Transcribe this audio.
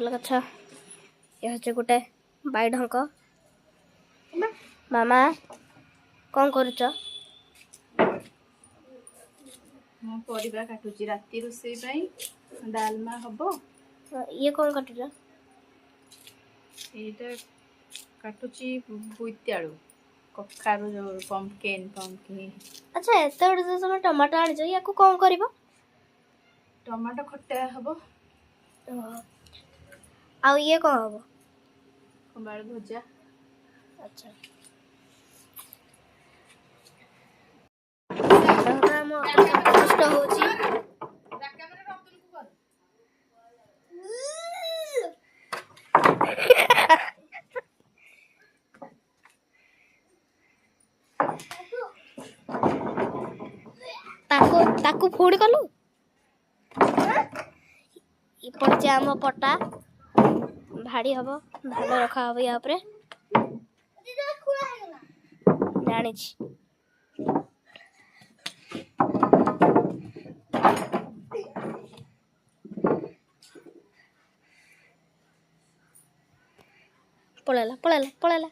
full गछ ये हচ্ছে गोटे बाइढंक मामा कौन करुच मो परिबा काटुची राती रोसई पई डालमा हबो ये कौन काटुच एटा काटुची बुइत्याळू कखारू जो पंपकिन अच्छा एते बड़े जो तुम टमाटो आनिछ या को कौन करिवो टमाटो खट्टा हबो आ ये कौन हबो कुंबाळ भजा अच्छा हम कष्ट होची ताको ताको फोड़ कलु ये पड़े आम पटा भाड़ी हम भाल रखा हम या जानी पळेला पळेला पळेला